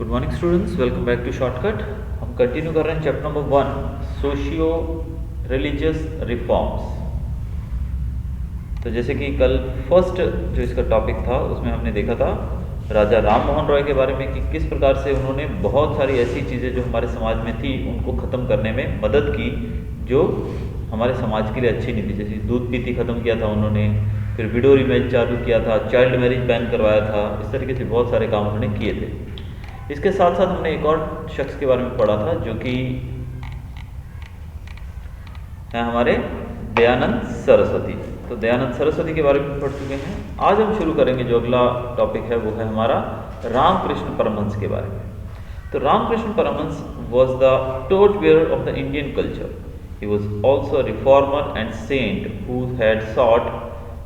Good morning students, welcome back to Shortcut. हम continue कर रहे हैं chapter number 1, socio religious reforms. तो जैसे कि कल फर्स्ट जो इसका टॉपिक था उसमें हमने देखा था राजा राम मोहन रॉय के बारे में कि किस प्रकार से उन्होंने बहुत सारी ऐसी चीज़ें जो हमारे समाज में थी उनको ख़त्म करने में मदद की जो हमारे समाज के लिए अच्छी नहीं थी। जैसे दूध पीती ख़त्म किया था उन्होंने, फिर विडो मैरिज चालू किया था, चाइल्ड मैरिज बैन करवाया था। इस तरीके से बहुत सारे काम उन्होंने किए थे। इसके साथ साथ हमने एक और शख्स के बारे में पढ़ा था जो कि है हमारे दयानंद सरस्वती। तो दयानंद सरस्वती के बारे में पढ़ चुके हैं। आज हम शुरू करेंगे जो अगला टॉपिक है वो है हमारा रामकृष्ण परमहंस के बारे में। तो Ramakrishna Paramahansa was the torch bearer of the Indian culture. He was also a reformer and saint who had sought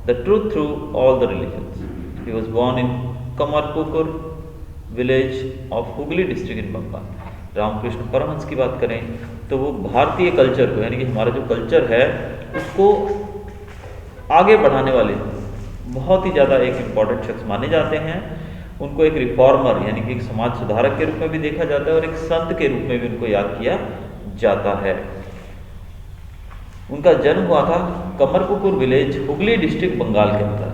the truth through all the religions. He was born in Kamarpukur village of Hooghly district in Bengal. Ramakrishna Paramahansa की बात करें तो वो भारतीय culture को, यानी कि हमारा जो कल्चर है उसको आगे बढ़ाने वाले बहुत ही ज़्यादा एक इम्पॉर्टेंट शख्स माने जाते हैं। उनको एक रिफॉर्मर यानी कि एक समाज सुधारक के रूप में भी देखा जाता है और एक संत के रूप में भी उनको याद किया जाता है। उनका जन्म हुआ था कमरपुकुर विलेज, हुगली डिस्ट्रिक्ट, बंगाल के अंदर।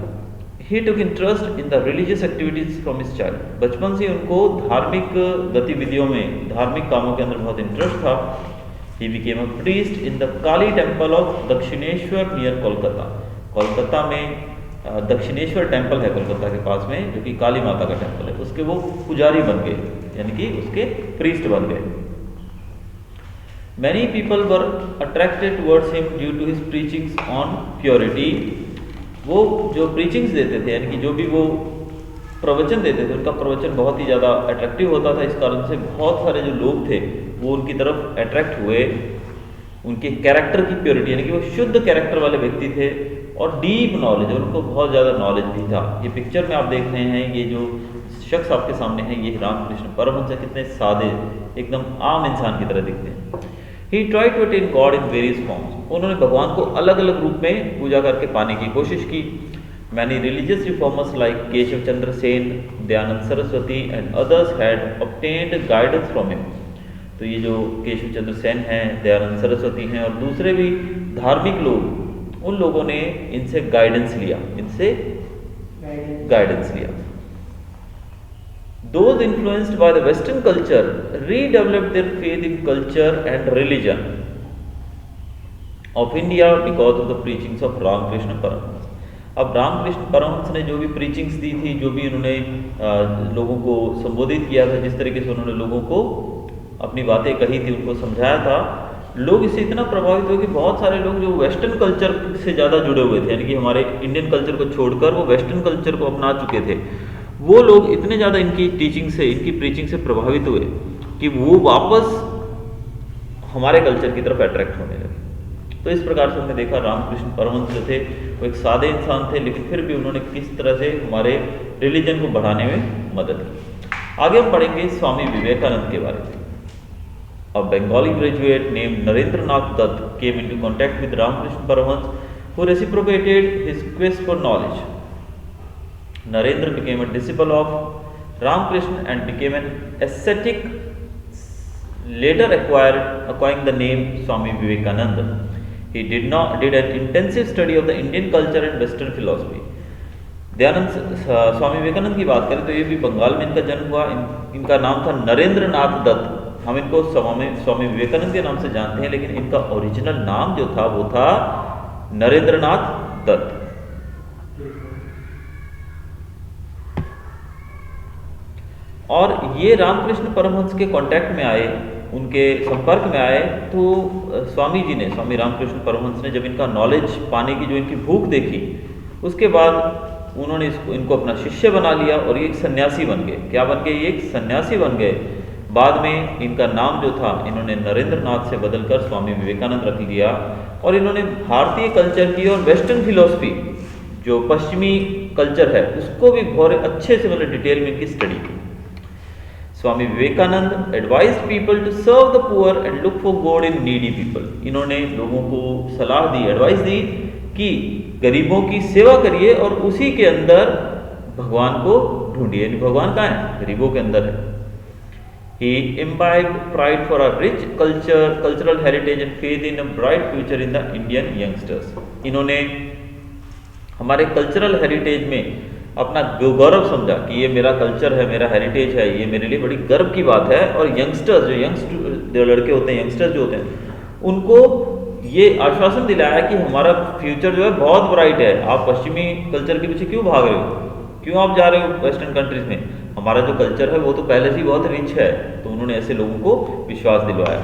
He took interest in the religious activities from his child. बचपन से उनको धार्मिक गतिविधियों में, धार्मिक कामों के अंदर बहुत इंटरेस्ट था। He became a priest in the Kali temple of Dakshineswar near Kolkata. Kolkata में दक्षिणेश्वर टेम्पल है कोलकाता के पास में, जो कि काली माता का टेम्पल है। उसके वो पुजारी बन गए, यानी कि उसके प्रीस्ट बन गए। Many people were attracted towards him due to his preachings on purity. वो जो प्रीचिंग्स देते थे, यानी कि जो भी वो प्रवचन देते थे, उनका प्रवचन बहुत ही ज़्यादा अट्रैक्टिव होता था। इस कारण से बहुत सारे जो लोग थे वो उनकी तरफ अट्रैक्ट हुए। उनके कैरेक्टर की प्योरिटी, यानी कि वो शुद्ध कैरेक्टर वाले व्यक्ति थे और डीप नॉलेज, उनको बहुत ज़्यादा नॉलेज भी था। ये पिक्चर में आप देख रहे हैं, ये जो शख्स आपके सामने है ये रामकृष्ण परमहंस। कितने सादे, एकदम आम इंसान की तरह दिखते हैं। He tried to attain God in various forms. उन्होंने भगवान को अलग अलग रूप में पूजा करके पाने की कोशिश की। Many religious reformers like Keshav Chandra Sen, Dayanand Saraswati and others had obtained guidance from him. तो ये जो केशव चंद्र सेन हैं, दयानंद सरस्वती हैं और दूसरे भी धार्मिक लोग, उन लोगों ने इनसे गाइडेंस लिया, Those influenced by the Western culture redeveloped their faith in culture and religion of India because of the preachings of Ramakrishna Paramhans. अब रामकृष्ण परमहंस ने जो भी प्रीचिंग्स दी थी, जो भी उन्होंने लोगों को संबोधित किया था, जिस तरीके से उन्होंने लोगों को अपनी बातें कही थी, उनको समझाया था, लोग इससे इतना प्रभावित हुए कि बहुत सारे लोग जो वेस्टर्न कल्चर से ज़्यादा जुड़े हुए थे, यानी कि हमारे इंडियन कल्चर को छोड़कर वो वेस्टर्न कल्चर को अपना चुके थे, वो लोग इतने ज़्यादा इनकी टीचिंग से, इनकी प्रीचिंग से प्रभावित हुए कि वो वापस हमारे कल्चर की तरफ अट्रैक्ट होने लगे। तो इस प्रकार से हमने देखा रामकृष्ण परमहंस जो थे वो एक सादे इंसान थे, लेकिन फिर भी उन्होंने किस तरह से हमारे रिलीजन को बढ़ाने में मदद की। आगे हम पढ़ेंगे स्वामी विवेकानंद के बारे में। A Bengali graduate named Narendranath Dutt came into contact with Ramakrishna Paramahansa, who reciprocated his quest for knowledge. Narendra became a disciple of Ramakrishna and became an ascetic, later acquiring the name Swami Vivekananda. He did an intensive study of the Indian culture and Western philosophy. Dayanand Swami Vivekananda की बात करें तो ये भी बंगाल में इनका जन्म हुआ। इनका नाम था नरेंद्रनाथ दत्त। हम इनको स्वामी विवेकानंद के नाम से जानते हैं, लेकिन इनका ओरिजिनल नाम जो था वो था नरेंद्रनाथ दत्त। और ये रामकृष्ण परमहंस के कांटेक्ट में आए, उनके संपर्क में आए, तो स्वामी जी ने, स्वामी रामकृष्ण परमहंस ने जब इनका नॉलेज पाने की जो इनकी भूख देखी, उसके बाद उन्होंने इनको अपना शिष्य बना लिया और ये एक सन्यासी बन गए। क्या बन गए? ये एक सन्यासी बन गए। बाद में इनका नाम जो था इन्होंने नरेंद्रनाथ से बदलकर स्वामी विवेकानंद रख लिया और इन्होंने भारतीय कल्चर की और वेस्टर्न फिलॉसफी, जो पश्चिमी कल्चर है, उसको भी बहुत अच्छे से मतलब डिटेल में इनकी स्टडी की। Swami Vivekananda advised people to serve the poor and look for God in needy people. इन्होंने लोगों को सलाह दी, एडवाइस दी कि गरीबों की सेवा करिए और उसी के अंदर भगवान को ढूंढिए। भगवान कहाँ है? गरीबों के अंदर है। He imbibed pride for our rich culture, cultural heritage and faith in a bright future in the Indian youngsters. इन्होंने हमारे कल्चरल हेरिटेज में अपना गौरव समझा कि ये मेरा कल्चर है, मेरा हेरिटेज है, ये मेरे लिए बड़ी गर्व की बात है। और यंगस्टर्स जो लड़के होते हैं, यंगस्टर्स जो होते हैं, उनको ये आश्वासन दिलाया कि हमारा फ्यूचर जो है बहुत ब्राइट है। आप पश्चिमी कल्चर के पीछे क्यों भाग रहे हो, क्यों आप जा रहे हो वेस्टर्न कंट्रीज में, हमारा जो कल्चर है वो तो पहले से ही बहुत रिच है। तो उन्होंने ऐसे लोगों को विश्वास दिलवाया।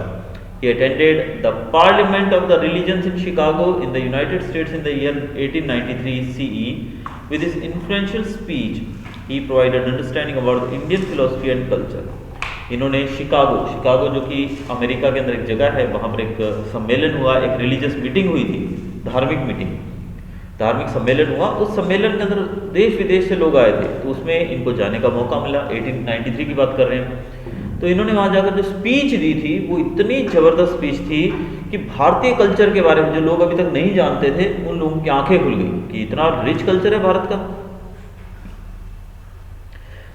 He attended the Parliament of the Religions in Chicago in the United States in the year 1893 CE. With his influential speech, he provided understanding about the Indian philosophy and culture. इन्होंने Chicago जो कि America के अंदर एक जगह है, वहाँ पर एक सम्मेलन हुआ, एक रिलीजियस मीटिंग हुई थी, धार्मिक सम्मेलन हुआ। उस सम्मेलन के अंदर देश विदेश से लोग आए थे, तो उसमें इनको जाने का मौका मिला। 1893 की बात कर रहे हैं। तो इन्होंने वहाँ जाकर जो स्पीच दी थी वो इतनी ज़बरदस्त स्पीच थी कि भारतीय कल्चर के बारे में जो लोग अभी तक नहीं जानते थे, उन लोगों की आंखें खुल गई कि इतना रिच कल्चर है भारत का।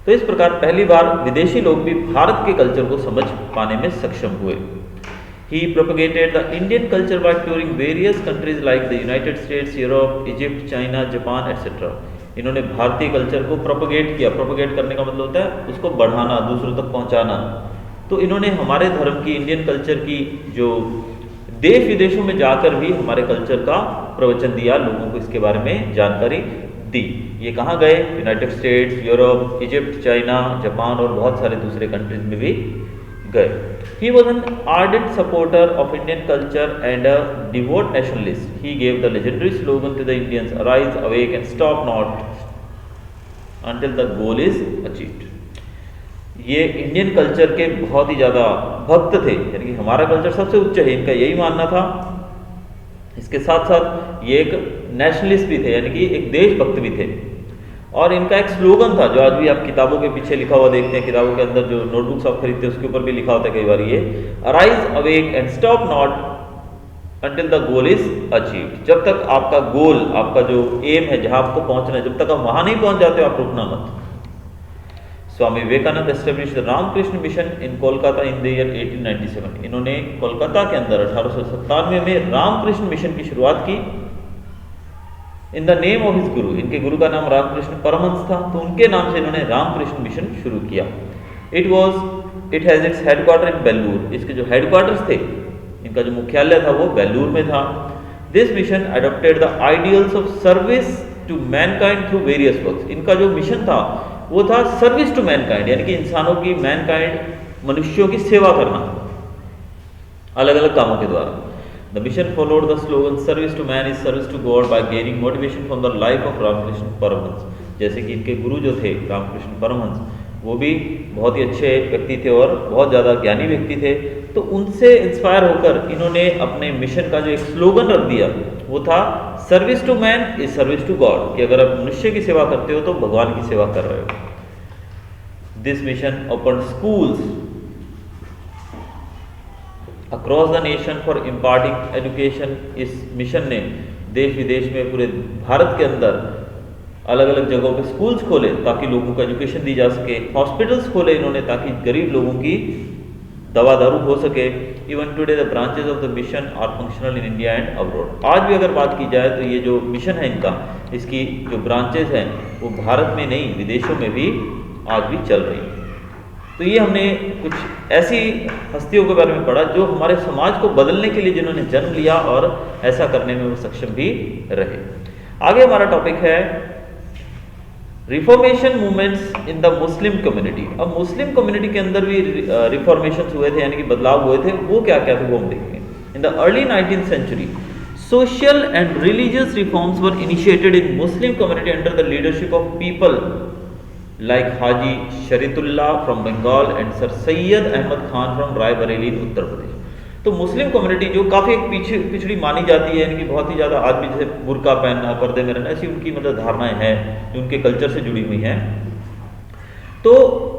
तो इस प्रकार पहली बार विदेशी लोग भी भारत के कल्चर को समझ पाने में सक्षम हुए। He propagated the Indian culture by touring various countries like the United States, Europe, Egypt, China, Japan, etc. इन्होंने भारतीय कल्चर को प्रोपगेट किया। प्रोपगेट करने का मतलब होता है उसको बढ़ाना, दूसरों तक पहुंचाना। तो इन्होंने हमारे धर्म की, इंडियन कल्चर की जो देश विदेशों में जाकर भी हमारे कल्चर का प्रवचन दिया, लोगों को इसके बारे में जानकारी दी। ये कहाँ गए? United states, Europe, Egypt, China, Japan और बहुत सारे दूसरे कंट्रीज में भी गए। He was an ardent supporter of Indian culture and a devout nationalist. He gave the legendary slogan to the Indians, "Arise, awake and stop not until the goal is achieved." ये Indian culture के बहुत ही ज़्यादा भक्त थे, यानी कि हमारा culture सबसे उच्च है, इनका यही मानना था। इसके साथ साथ ये एक नेशनलिस्ट भी थे, यानी कि एक देशभक्त भी थे। और इनका एक स्लोगन था जो आज भी आप किताबों के पीछे लिखा हुआ देखते हैं, किताबों के अंदर जो नोटबुक्स आप खरीदते हैं उसके ऊपर भी लिखा होता है कई बार, ये arise awake and stop not until the goal is achieved. जब तक आपका गोल, आपका जो एम है, जहां आपको पहुंचना है, जब तक आप वहां नहीं पहुंच जाते हो, आप रुकना मत। Swami Vivekananda established the Ramakrishna Mission in Kolkata in the year 1897। इन्होंने कोलकाता के अंदर 1897 में रामकृष्ण मिशन की शुरुआत की। In the name of his गुरु, इनके गुरु का नाम रामकृष्ण परमहंस था, तो उनके नाम से इन्होंने रामकृष्ण मिशन शुरू किया। It has its headquarter in Belur. इसके जो हेडक्वार्टर्स थे, इनका जो मुख्यालय था वो बेल्लूर में था। This mission adopted the ideals of service to mankind through various works. इनका जो मिशन था वो था सर्विस टू मैनकाइंड, यानी कि इंसानों की, मैनकाइंड, मनुष्यों की सेवा करना अलग अलग कामों के द्वारा। The mission followed the slogan "Service to man is service to God" by gaining motivation from the life of Ramakrishna Paramhans. जैसे कि इनके गुरु जो थे रामकृष्ण परमहंस, वो भी बहुत ही अच्छे व्यक्ति थे और बहुत ज़्यादा ज्ञानी व्यक्ति थे। तो उनसे इंस्पायर होकर इन्होंने अपने मिशन का जो एक स्लोगन रख दिया वो था "service to man is service to God", कि अगर आप मनुष्य की सेवा करते हो तो भगवान की सेवा कर रहे हो। This mission open schools across the nation for imparting education. इस मिशन ने देश विदेश में, पूरे भारत के अंदर अलग अलग जगहों पे स्कूल्स खोले ताकि लोगों को एजुकेशन दी जा सके। हॉस्पिटल्स खोले इन्होंने ताकि गरीब लोगों की दवा दारू हो सके। Even today the branches of the mission are functional in India and abroad. आज भी अगर बात की जाए तो ये जो मिशन है इनका, इसकी जो ब्रांचेज हैं वो भारत में नहीं, विदेशों में भी आज भी चल रही हैं। तो ये हमने कुछ ऐसी हस्तियों के बारे में पढ़ा जो हमारे समाज को बदलने के लिए जिन्होंने जन्म लिया और ऐसा करने में वो सक्षम भी रहे। आगे हमारा टॉपिक है reformation movements in the Muslim community. अब मुस्लिम कम्युनिटी के अंदर भी रिफॉर्मेशन हुए थे, यानी कि बदलाव हुए थे। वो क्या क्या थे वो हम देखेंगे। In the early 19th century social and religious reforms were initiated in Muslim community under the leadership of people like Haji Sharitullah from Bengal and Sir Syed Ahmad Khan from Raebareli in Uttar Pradesh. तो Muslim community जो काफ़ी एक पिछड़ी मानी जाती है, यानी कि बहुत ही ज़्यादा आज भी जैसे बुर्का पहनना, पर्दे में रहना, ऐसी उनकी मतलब धारणाएं हैं जो उनके कल्चर से जुड़ी हुई हैं। तो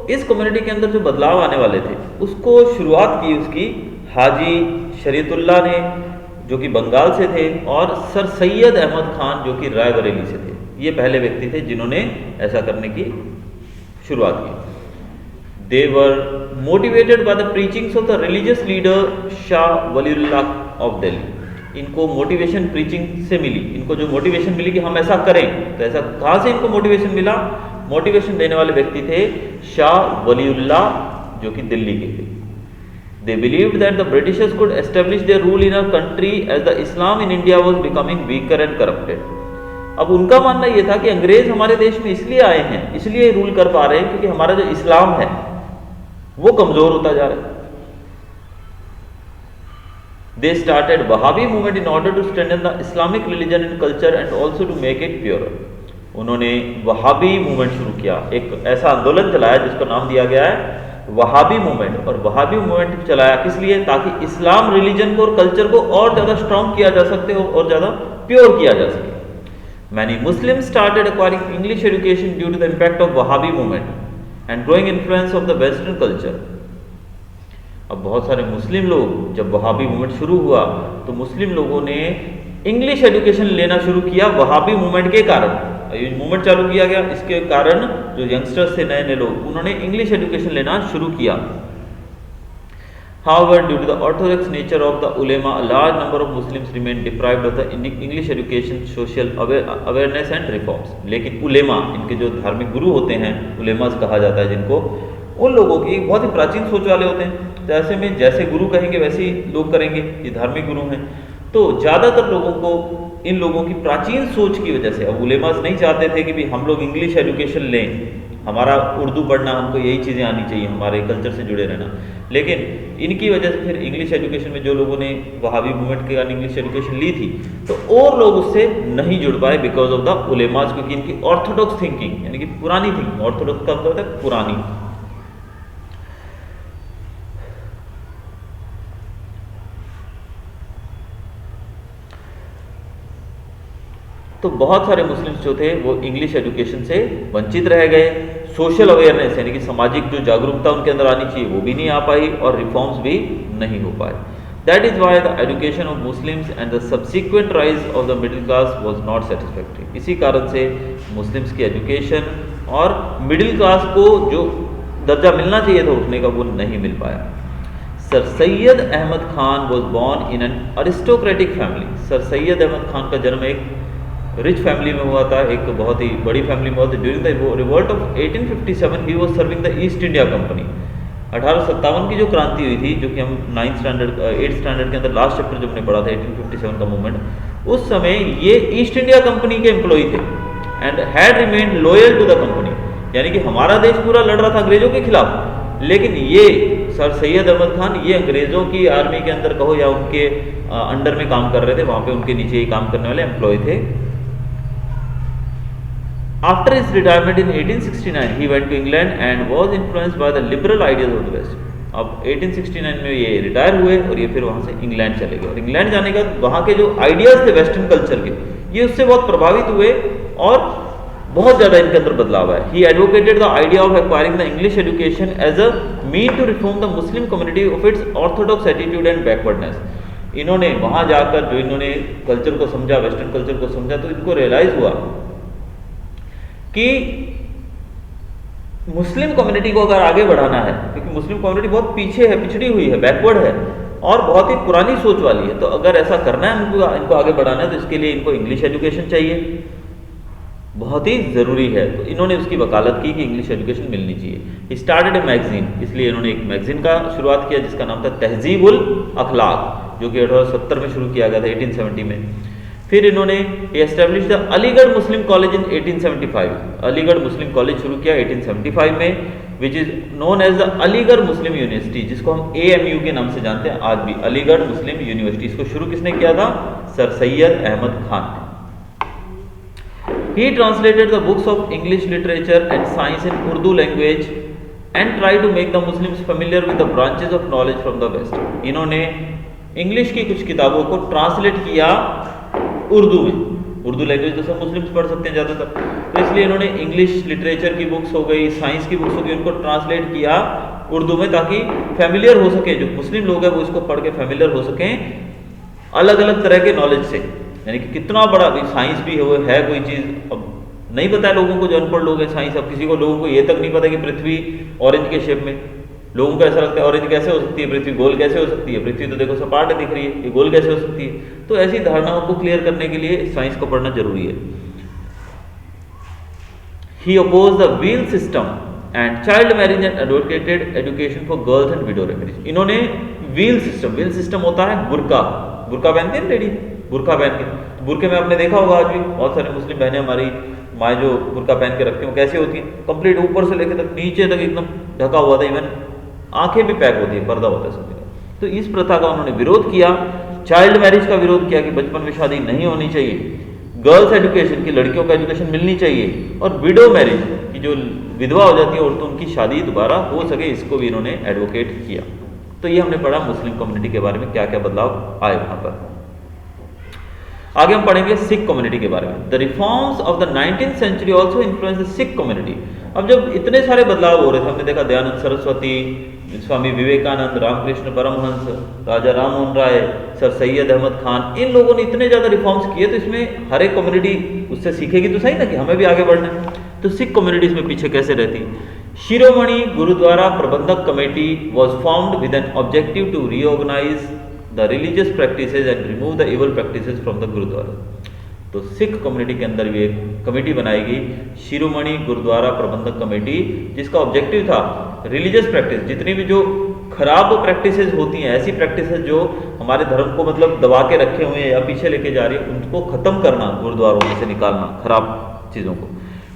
इस कम्युनिटी के अंदर जो बदलाव आने वाले थे उसको शुरुआत की उसकी हाजी शरीयतुल्लाह ने, जो कि बंगाल से थे, और सर सैयद अहमद खान जो कि रायबरेली से थे। ये पहले व्यक्ति थे जिन्होंने ऐसा करने की शुरुआत की। They were motivated by the preachings of the religious leader Shah Waliullah of Delhi. इनको मोटिवेशन प्रीचिंग से मिली, इनको जो मोटिवेशन मिली कि हम ऐसा करें, तो ऐसा कहाँ से इनको मोटिवेशन मिला? मोटिवेशन देने वाले व्यक्ति थे शाह वलीउल्लाह, जो कि दिल्ली के थे। They believed that the Britishers could establish their rule in our country as the Islam in India was becoming weaker and corrupted. अब उनका मानना यह था कि अंग्रेज हमारे देश में इसलिए आए हैं, इसलिए रूल कर पा रहे हैं क्योंकि हमारा जो इस्लाम है वो कमजोर होता जा रहा है। They started Wahhabi movement in order to strengthen the Islamic religion and culture and also to make it purer. उन्होंने वहाबी मूवमेंट शुरू किया, एक ऐसा आंदोलन चलाया जिसका नाम दिया गया है वहाबी मूवमेंट। और वहाबी मूवमेंट चलाया किस लिए? ताकि इस्लाम रिलीजन को और कल्चर को और ज़्यादा स्ट्रॉन्ग किया जा सकते हो और ज़्यादा प्योर किया जा सके। Many Muslims started acquiring English education due to the impact of Wahhabi movement and growing influence of the Western culture. अब बहुत सारे मुस्लिम लोग, जब वहाबी मूवमेंट शुरू हुआ तो मुस्लिम लोगों ने इंग्लिश एजुकेशन लेना शुरू किया वहाबी मूवमेंट के कारण। ये मूवमेंट चालू किया गया, इसके कारण जो यंगस्टर्स थे, नए नए लोग, उन्होंने इंग्लिश एजुकेशन लेना शुरू किया। However, due to the orthodox nature of the ulema, a large number of Muslims remain deprived of the English education, social awareness and reforms. लेकिन उलेमा, इनके जो धार्मिक गुरु होते हैं, उलेमास कहा जाता है जिनको, उन लोगों की बहुत ही प्राचीन सोच वाले होते हैं। तो ऐसे में जैसे गुरु कहेंगे वैसे ही लोग करेंगे, ये धार्मिक गुरु हैं। तो ज़्यादातर लोगों को इन लोगों की प्राचीन सोच की वजह से, अब उलेमास नहीं चाहते थे कि भी हम लोग इंग्लिश एजुकेशन लें, हमारा उर्दू पढ़ना, हमको यही चीज़ें आनी चाहिए, हमारे कल्चर से जुड़े रहना। लेकिन इनकी वजह से फिर इंग्लिश एजुकेशन में जो लोगों ने वहाबी मूवमेंट के कारण इंग्लिश एजुकेशन ली थी, तो और लोग उससे नहीं जुड़ पाए बिकॉज ऑफ द उलेमास, क्योंकि इनकी ऑर्थोडॉक्स थिंकिंग, यानी कि पुरानी थिंकिंग, ऑर्थोडॉक्स का मतलब है पुरानी। तो बहुत सारे मुस्लिम्स जो थे वो इंग्लिश एजुकेशन से वंचित रह गए। सोशल अवेयरनेस, यानी कि सामाजिक जो जागरूकता उनके अंदर आनी चाहिए, वो भी नहीं आ पाई और रिफॉर्म्स भी नहीं हो पाए। That is why the education of Muslims and the subsequent rise of the middle class was not satisfactory. इसी कारण से मुस्लिम्स की एजुकेशन और मिडिल क्लास को जो दर्जा मिलना चाहिए था उठने का, वो नहीं मिल पाया। Sir Syed Ahmad Khan was born in an aristocratic family. Sir Syed Ahmad Khan का जन्म एक रिच फैमिली में हुआ था, एक बहुत ही बड़ी फैमिली में हुआ था। During the revolt of 1857 he was serving the east India company. 1857 की जो क्रांति हुई थी, जो कि हम 8th स्टैंडर्ड के अंदर लास्ट चैप्टर जो हमने पढ़ा था 1857 का मूवमेंट, उस समय ये ईस्ट इंडिया कंपनी के एम्प्लॉई थे and had remained loyal to the company. यानी कि हमारा देश पूरा लड़ रहा था अंग्रेजों के खिलाफ, लेकिन ये सर सैयद अहमद खान ये अंग्रेजों की आर्मी के अंदर कहो या उनके अंडर में काम कर रहे थे, वहाँ पे उनके नीचे ही काम करने वाले एम्प्लॉय थे। After his retirement in 1869, he went to England and was influenced by the liberal ideas of the West. अब 1869 में ये रिटायर हुए और ये फिर वहाँ से इंग्लैंड चले गए। और इंग्लैंड जाने के बाद वहाँ के जो आइडियाज़ थे वेस्टर्न कल्चर के, ये उससे बहुत प्रभावित हुए और बहुत ज़्यादा इनके अंदर बदलाव आया। He advocated the idea of acquiring the English education as a mean to reform the Muslim community of its orthodox attitude and backwardness. इन्होंने वहाँ जाकर जो इन्होंने कल्चर को समझा, वेस्टर्न कल्चर को समझा, तो इनको रियलाइज़ हुआ कि मुस्लिम कम्युनिटी को अगर आगे बढ़ाना है, क्योंकि मुस्लिम कम्युनिटी बहुत पीछे है, पिछड़ी हुई है, बैकवर्ड है और बहुत ही पुरानी सोच वाली है, तो अगर ऐसा करना है इनको आगे बढ़ाना है, तो इसके लिए इनको इंग्लिश एजुकेशन चाहिए, बहुत ही ज़रूरी है। तो इन्होंने उसकी वकालत की कि इंग्लिश एजुकेशन मिलनी चाहिए। स्टार्टेड ए मैगजीन, इसलिए इन्होंने एक मैगजीन का शुरुआत किया जिसका नाम था तहजीबुल अखलाक, जो कि 1870 में शुरू किया गया था, 1870 में। फिर इन्होंने establish the Aligarh Muslim College in 1875, Aligarh Muslim College शुरू किया 1875 में, which is known as the Aligarh Muslim University, जिसको हम AMU के नाम से जानते हैं आज भी, अलीगढ़ मुस्लिम यूनिवर्सिटी। इसको शुरू किसने किया था? सर सैयद अहमद खान ने। He translated the books of English literature and science in Urdu language and tried to make the Muslims familiar with the branches of knowledge from the West. इन्होंने इंग्लिश की कुछ किताबों को ट्रांसलेट किया उर्दू में, उर्दू लैंग्वेज तो सब मुस्लिम्स पढ़ सकते हैं ज़्यादातर, तो इसलिए इन्होंने इंग्लिश लिटरेचर की बुक्स हो गई, साइंस की बुक्स हो गई, उनको ट्रांसलेट किया उर्दू में ताकि फैमिलियर हो सके, जो मुस्लिम लोग हैं वो इसको पढ़ के फैमिलियर हो सकें अलग अलग तरह के नॉलेज से। यानी कि कितना बड़ा, अभी साइंस भी है कोई चीज़, अब नहीं पता है लोगों को, जो अनपढ़ लोग हैं साइंस, अब किसी को लोगों को ये तक नहीं पता कि पृथ्वी ऑरेंज के शेप में, लोगों को ऐसा लगता है ऑरेंज कैसे हो सकती है, पृथ्वी गोल कैसे हो सकती है, पृथ्वी तो देखो सपाट दिख रही है, ये गोल कैसे हो सकती है। तो ऐसी धारणाओं को क्लियर करने के लिए साइंस को पढ़ना जरूरी है। He opposed the wheel system and child marriage and advocated education for girls and widow marriage। इन्होंने व्हील सिस्टम होता है बुर्का पहनती है लेडी, बुर्का पहन के, बुर्के में आपने देखा होगा आज भी बहुत सारे मुस्लिम बहनें हमारी माएँ जो बुर्का पहन के रखती हैं, कैसी होती है, कंप्लीट ऊपर से लेकर तक नीचे तक एकदम ढका हुआ था, इवन आंखें भी पैक होती है, पर्दा होता है समझ का। तो इस प्रथा का उन्होंने विरोध किया, चाइल्ड मैरिज का विरोध किया कि बचपन में शादी नहीं होनी चाहिए, गर्ल्स एजुकेशन की लड़कियों को एजुकेशन मिलनी चाहिए, और विडो मैरिज की जो विधवा हो जाती है औरतों, उनकी शादी दोबारा हो सके, इसको भी इन्होंने एडवोकेट किया। तो ये हमने पढ़ा मुस्लिम कम्युनिटी के बारे में क्या क्या बदलाव आए वहां पर। आगे हम पढ़ेंगे सिख कम्युनिटी के बारे में। The reforms of the 19th century also influence the Sikh community. अब जब इतने सारे बदलाव हो रहे थे, हमने देखा दयानंद सरस्वती, स्वामी विवेकानंद, रामकृष्ण परमहंस, राजा राममोहन राय, सर सैयद अहमद खान, इन लोगों ने इतने ज़्यादा रिफॉर्म्स किए, तो इसमें हर एक कम्युनिटी उससे सीखेगी तो सही ना कि हमें भी आगे बढ़ना है। तो सिख कम्युनिटी इसमें पीछे कैसे रहती। Shiromani Gurdwara Prabandhak Committee was formed with an objective to reorganise the religious practices and remove the evil practices from the gurdwara. तो सिख कम्युनिटी के अंदर भी एक कमेटी बनाई गई, शिरोमणि गुरुद्वारा प्रबंधक कमेटी, जिसका ऑब्जेक्टिव था रिलीजियस प्रैक्टिस, जितनी भी जो खराब प्रैक्टिसेस होती हैं, ऐसी प्रैक्टिसेस जो हमारे धर्म को मतलब दबा के रखे हुए हैं या पीछे लेके जा रही है, उनको खत्म करना, गुरुद्वारों में से निकालना खराब चीज़ों को।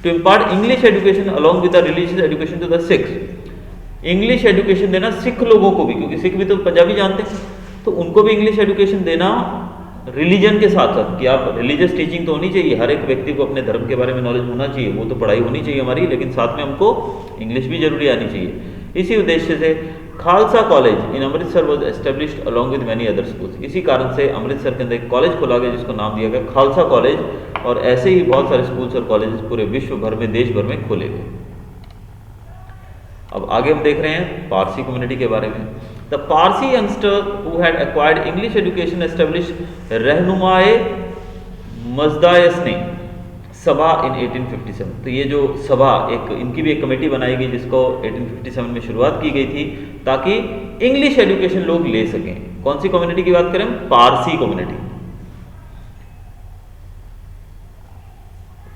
To impart English education along with the religious education to the Sikhs. English education देना सिख लोगों को भी, क्योंकि सिख भी तो पंजाबी जानते हैं, तो उनको भी इंग्लिश एजुकेशन देना रिलीजन के साथ साथ, कि आप रिलीजियस टीचिंग तो होनी चाहिए, हर एक व्यक्ति को अपने धर्म के बारे में नॉलेज होना चाहिए, वो तो पढ़ाई होनी चाहिए हमारी, लेकिन साथ में हमको इंग्लिश भी जरूरी आनी चाहिए। इसी उद्देश्य से Khalsa college in Amritsar was established along with many other schools. इसी कारण से अमृतसर के अंदर एक कॉलेज खोला गया जिसको नाम दिया गया खालसा कॉलेज, और ऐसे ही बहुत सारे स्कूल्स और कॉलेजेस पूरे विश्व भर में, देश भर में खोले गए। अब आगे हम देख रहे हैं पारसी कम्युनिटी के बारे में। The Parsi youngster who had acquired English education established Rahnumai Mazdayasnan Sabha in 1857। तो ये जो सभा, एक इनकी भी एक कमेटी बनाई गई जिसको 1857 में शुरुआत की गई थी, ताकि इंग्लिश एजुकेशन लोग ले सकें। कौन सी कम्युनिटी की बात करें? Parsi community.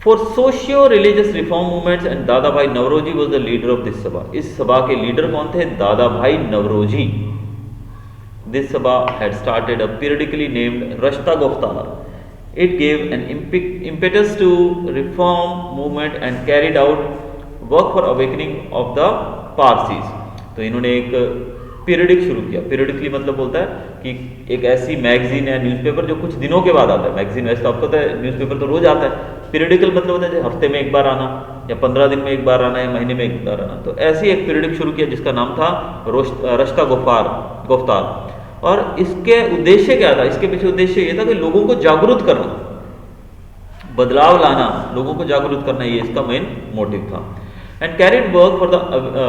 For socio religious reform movements and Dadabhai Naoroji was the leader of this Sabha. इस सभा के लीडर कौन थे? Dadabhai Naoroji. This Sabha had started a periodically named Rast Goftar. It gave an impetus to reform movement and carried out work for awakening of the Parsis। तो इन्होंने एक periodic शुरू किया। पीरियडिकली मतलब बोलता है कि एक ऐसी मैगजीन या न्यूज़पेपर जो कुछ दिनों के बाद आता है। मैगजीन वैसे तो आपको पता है, न्यूज़पेपर तो रोज आता है। पीरियडिकल मतलब होता है हफ्ते में एक बार आना, या 15 दिन में एक बार आना, या महीने में एक बार आना। तो ऐसी एक पीरियडिक शुरू किया जिसका नाम था रश्ता गुफ्तार। और इसके उद्देश्य क्या था? इसके पीछे उद्देश्य ये था कि लोगों को जागरूक करना, बदलाव लाना, लोगों को जागरूक करना, ये इसका मेन मोटिव था। And carried work for the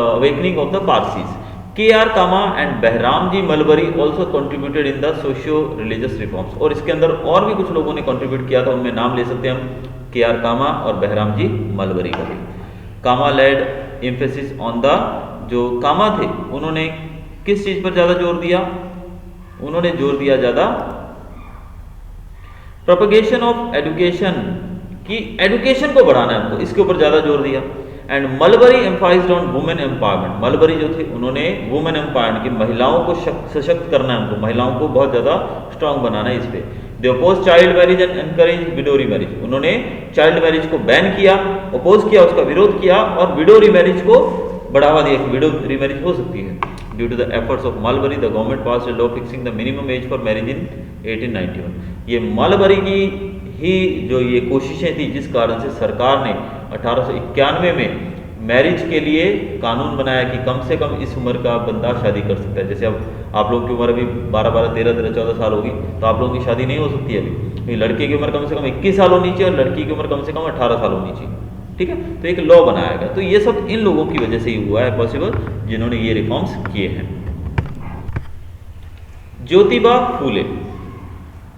awakening of the Parsis. K R. Cama and Behram ji Malabari also contributed in the socio religious reforms. और इसके अंदर और भी कुछ लोगों ने कंट्रीब्यूट किया था, उनमें नाम ले सकते हैं हम के.आर. कामा और बहराम जी मलबरी का भी। कामा लेड एम्फेसिस ऑन द, जो कामा थे उन्होंने किस चीज पर ज्यादा जोर दिया? उन्होंने जोर दिया ज्यादा प्रोपगेशन ऑफ एजुकेशन, की एजुकेशन को बढ़ाना है हमको, इसके ऊपर ज्यादा जोर दिया। And Malabari emphasised on women empowerment. Malabari जो थे उन्होंने वुमेन एम्पावरमेंट की, महिलाओं को सशक्त करना है हमको, महिलाओं को बहुत ज्यादा स्ट्रांग बनाना है इस पे। They oppose child marriage and encourage widow remarriage. उन्होंने चाइल्ड मैरिज को बैन किया, अपोज किया, उसका विरोध किया, और विडोरी मैरिज को बढ़ावा दिया कि विडो रीमैरिज हो सकती है। Due to the efforts of Malabari the government pass a law fixing the minimum age for marriage in 1891। ये मलबरी की ही जो ये कोशिशें थी, जिस कारण से सरकार ने 1891 में मैरिज के लिए कानून बनाया कि कम से कम इस उम्र का बंदा शादी कर सकता है। जैसे अब आप लोगों की उम्र अभी 12-12, 13-13, 14 साल होगी, तो आप लोगों की शादी नहीं हो सकती है अभी। लड़के की उम्र कम से कम 21 साल होनी चाहिए और लड़की की उम्र कम से कम 18 साल होनी चाहिए। ठीक है, तो एक लॉ बनाया गया। तो ये सब इन लोगों की वजह से ही हुआ है पॉसिबल, जिन्होंने ये रिफॉर्म्स किए हैं। Jyotiba Phule.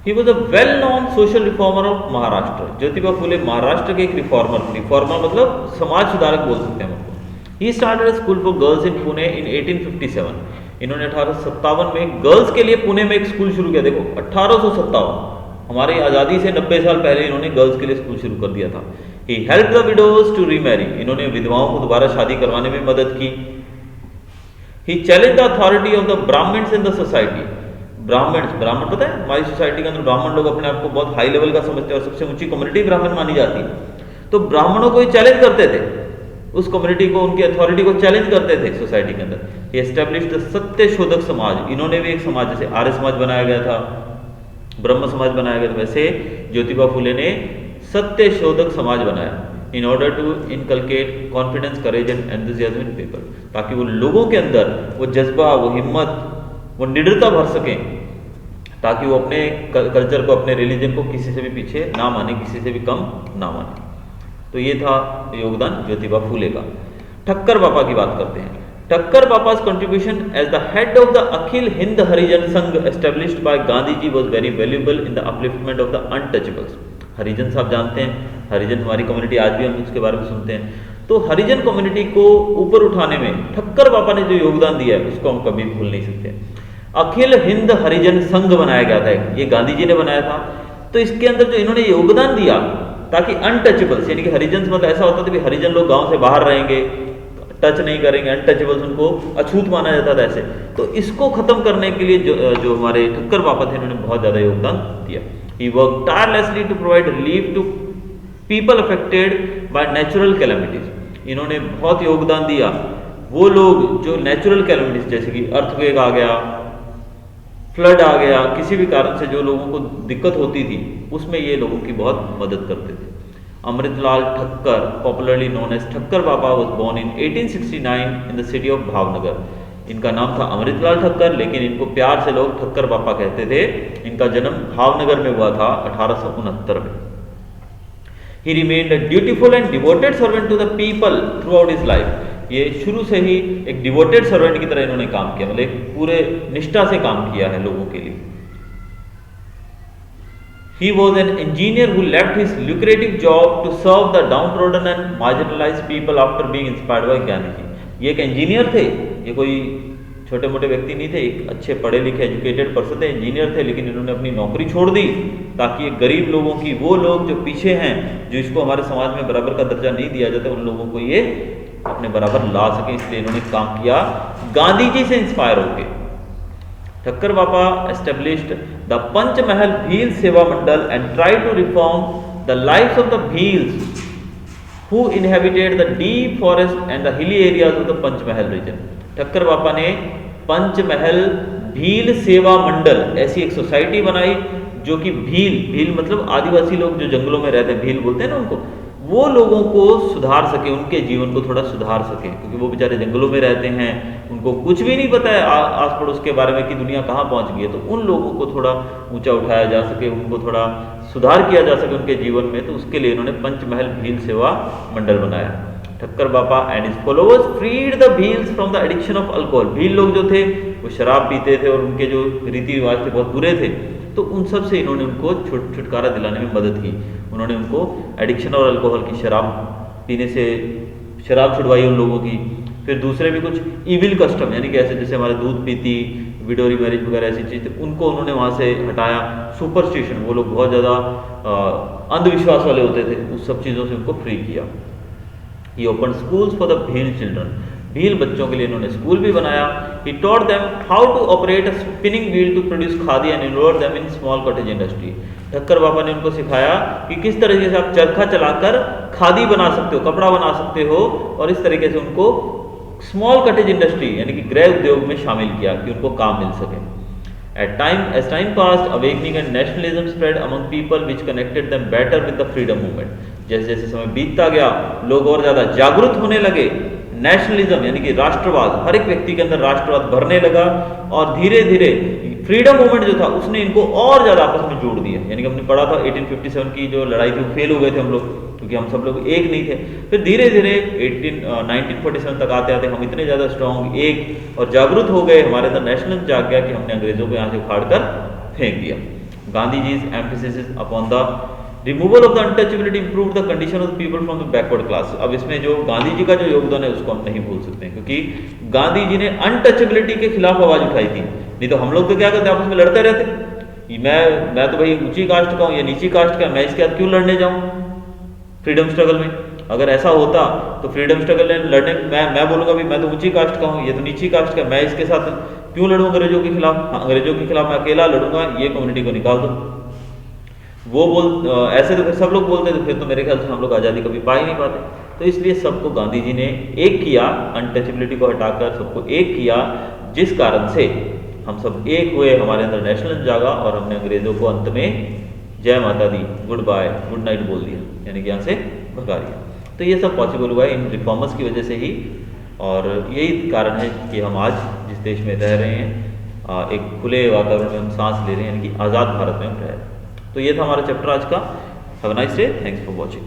He was a well known social reformer of Maharashtra. Jyotiba Phule Maharashtra के एक रिफॉर्मर थे। रिफॉर्मर मतलब समाज सुधारक बोल सकते हैं उनको। He started school for girls in Pune in 1857। इन्होंने 1857 में गर्ल्स के लिए पुणे में एक स्कूल शुरू किया। देखो 1857, हमारी आज़ादी से 90 साल पहले इन्होंने गर्ल्स के लिए स्कूल शुरू कर दिया था। He help the widows to remarry. इन्होंने विधवाओं को दोबारा शादी करवाने में मदद की। He challenge the authority of the Brahmins in the society. ब्राह्मण पता है, हमारी सोसाइटी के अंदर ब्राह्मण लोग अपने आप को बहुत हाई लेवल का समझते हैं और सबसे ऊंची कम्युनिटी ब्राह्मण मानी जाती है। तो ब्राह्मणों को ही चैलेंज करते थे, उस कम्युनिटी को, उनकी अथॉरिटी को चैलेंज करते थे सोसाइटी के अंदर। ही एस्टेब्लिश्ड द सत्य शोधक समाज। इन्होंने भी एक समाज, जैसे आर्य समाज बनाया गया था, ब्रह्म समाज बनाया गया था, वैसे ज्योतिबा फुले ने सत्य शोधक समाज बनाया। In order to inculcate confidence, courage and enthusiasm in people, ताकि वो लोगों के अंदर वो जज्बा, वो हिम्मत, वो निडरता भर सकें, ताकि वो अपने कल्चर को, अपने रिलीजन को किसी से भी पीछे ना माने, किसी से भी कम ना माने। तो ये था योगदान ज्योतिबा फुले का। ठक्कर बापा की बात करते हैं। Thakkar बापा's contribution as the head of the Akhil Hind Harijan Sangh established by Gandhi ji was very valuable in the upliftment of the untouchables। हरिजन साहब जानते हैं, हरिजन हमारी कम्युनिटी, आज भी हम उसके बारे में सुनते हैं। तो हरिजन कम्युनिटी को ऊपर उठाने में ठक्कर बापा ने जो योगदान दिया है उसको हम कभी भूल नहीं सकते। अखिल हिंद हरिजन संघ बनाया गया था, ये गांधी जी ने बनाया था। तो इसके अंदर जो इन्होंने योगदान दिया, ताकि अनटचेबल्स, यानी कि हरिजन मतलब ऐसा होता था कि हरिजन लोग गांव से बाहर रहेंगे, टच नहीं करेंगे, अनटचेबल्स उनको अछूत माना जाता था ऐसे। तो इसको खत्म करने के लिए जो हमारे ठक्कर बापा थे, इन्होंने बहुत ज्यादा योगदान दिया। He work tirelessly to provide relief to people affected by natural calamities. इन्होंने बहुत योगदान दिया वो लोग जो नेचुरल कैलेमिटीज, जैसे कि अर्थक्वेक आ गया, फ्लड आ गया, किसी भी कारण से जो लोगों को दिक्कत होती थी, उसमें ये लोगों की बहुत मदद करते थे। Amritlal Thakkar, popularly known as Thakkar Bapa, was born in 1869 in the city of Bhavnagar. इनका नाम था अमृतलाल ठक्कर, लेकिन इनको प्यार से लोग ठक्कर बापा कहते थे। इनका जन्म भावनगर में हुआ था 1869 में। He remained a dutiful and devoted servant to the people throughout his life. ये शुरू से ही एक डिवोटेड सर्वेंट की तरह इन्होंने काम किया, मतलब एक पूरे निष्ठा से काम किया है लोगों के लिए। He was an engineer who left his lucrative job to serve the downtrodden and marginalized people after being inspired by Gandhi ji। ये एक इंजीनियर थे, ये कोई छोटे मोटे व्यक्ति नहीं थे, एक अच्छे पढ़े लिखे एजुकेटेड पर्सन थे, इंजीनियर थे, लेकिन इन्होंने अपनी नौकरी छोड़ दी ताकि एक गरीब लोगों की, वो लोग जो पीछे हैं, जो इसको हमारे समाज में बराबर का दर्जा नहीं दिया जाता, उन लोगों को ये अपने बराबर ला सके, इसलिए इन्होंने काम किया गांधी जी से इंस्पायर होकर। ठक्कर बापा established the Panchmahal Bhil Seva Mandal and tried to reform the lives of the Bhils who inhabited the deep forest and the hilly areas of the Panchmahal region। Thakkar बापा ने पंचमहल भील सेवा मंडल ऐसी एक सोसाइटी बनाई, जो कि भील मतलब आदिवासी लोग जो जंगलों में रहते हैं, भील बोलते हैं ना उनको, वो लोगों को सुधार सके, उनके जीवन को थोड़ा सुधार सके, क्योंकि वो बेचारे जंगलों में रहते हैं, उनको कुछ भी नहीं पता है आस पड़ोस के बारे में कि दुनिया कहाँ पहुँच गई है। तो उन लोगों को थोड़ा ऊंचा उठाया जा सके, उनको थोड़ा सुधार किया जा सके उनके जीवन में, तो उसके लिए इन्होंने पंचमहल भील सेवा मंडल बनाया। Thakkar Bapa and his followers freed the Bhils from the addiction of alcohol. Bhil लोग जो थे वो शराब पीते थे और उनके जो रीति रिवाज थे बहुत बुरे थे, तो उन सब से इन्होंने उनको छुटकारा दिलाने में मदद की। उन्होंने उनको एडिक्शन और अल्कोहल की, शराब पीने से शराब छुड़वाई उन लोगों की। फिर दूसरे भी कुछ इविल कस्टम, यानी कि ऐसे जैसे हमारे दूध पीती, विडोरी मैरिज वगैरह ऐसी चीज़, उनको उन्होंने वहाँ से हटाया। सुपरस्टिशन, वो लोग बहुत ज़्यादा अंधविश्वास वाले होते थे, उस सब चीज़ों से उनको फ्री किया। He open schools for the Bhil children. Bhil बच्चों के लिए इन्होंने स्कूल भी बनाया। He taught them how to operate a spinning wheel to produce khadi and involve them in small cottage industry. Thakkar Baba ने उनको सिखाया कि किस तरीके से आप चरखा चलाकर खादी बना सकते हो, कपड़ा बना सकते हो, और इस तरीके से उनको स्मॉल कॉटेज इंडस्ट्री यानी कि गृह उद्योग में शामिल किया कि उनको काम मिल सके। As time passed, awakening and nationalism spread among people, which connected them better with the freedom movement। जैसे जैसे समय बीतता गया, लोग और ज्यादा जागरूक होने लगे। नेशनलिज्म यानी कि राष्ट्रवाद, हर एक व्यक्ति के अंदर राष्ट्रवाद भरने लगा, और धीरे धीरे फ्रीडम मूवमेंट जो था उसने इनको और ज्यादा आपस में जोड़ दिया। यानी कि हमने पढ़ा था 1857 की जो लड़ाई थी, वो फेल हो गए थे हम लोग, क्योंकि हम सब लोग एक नहीं थे। फिर धीरे धीरे 1947 तक आते आते हम इतने ज़्यादा स्ट्रॉन्ग, एक और जागरूक हो गए, हमारे अंदर नेशनलिज्म जाग गया कि हमने अंग्रेजों को यहाँ से उखाड़ कर फेंक दिया। Gandhi ji emphasis upon the removal of the untouchability improve the condition of the people from the backward class. अब इसमें जो गांधी जी का जो योगदान है उसको हम नहीं भूल सकते हैं, क्योंकि गांधी जी ने अनटचेबिलिटी के खिलाफ आवाज उठाई थी। नहीं तो हम लोग तो क्या करते आपस में लड़ते रहते, मैं तो भाई ऊंची कास्ट का हूँ या नीची कास्ट का, मैं इसके साथ क्यों लड़ने जाऊँ फ्रीडम स्ट्रगल में। अगर ऐसा होता तो फ्रीडम स्ट्रगल में लड़ने मैं बोलूँगा भी मैं तो ऊंची कास्ट का हूँ, ये तो नीची कास्ट का, मैं इसके साथ क्यों लड़ूँ अंग्रेजों के खिलाफ। अंग्रेजों के खिलाफ मैं अकेला लड़ूंगा, ये कम्युनिटी को निकाल दो। वो ऐसे तो फिर सब लोग बोलते तो फिर तो मेरे ख्याल से हम लोग आज़ादी कभी पा ही नहीं पाते। तो इसलिए सबको गांधी जी ने एक किया, अनटचेबिलिटी को हटाकर सबको एक किया, जिस कारण से हम सब एक हुए, हमारे अंदर नेशनलिज्म जागा और हमने अंग्रेजों को अंत में जय माता दी, गुड बाय, गुड नाइट बोल दिया, यानी कि यहाँ से भगा दिया। तो ये सब पॉसिबल हुआ है इन रिफॉर्मर्स की वजह से ही, और यही कारण है कि हम आज जिस देश में रह रहे हैं, एक खुले वातावरण में हम सांस ले रहे हैं, यानी कि आज़ाद भारत में हम रह रहे हैं। तो ये था हमारा चैप्टर आज का। Have a nice day, thanks for watching.